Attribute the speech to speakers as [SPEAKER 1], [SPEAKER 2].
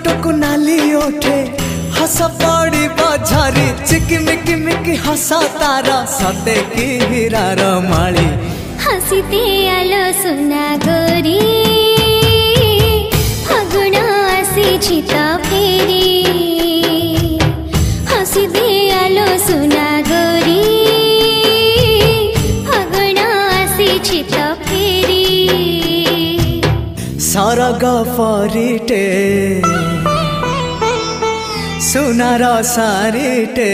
[SPEAKER 1] टुक नाली ओठे हस पड़ी बझारी चिकिमिकी मिकी हस तारा सते की हीरार माली
[SPEAKER 2] हसीते आलो सुना गोरी फागुण आसी तो फेरी हसीते आलो सुना गोरी फागुण आसी तो फेरी
[SPEAKER 1] सरग परिटे सुनार सारिटे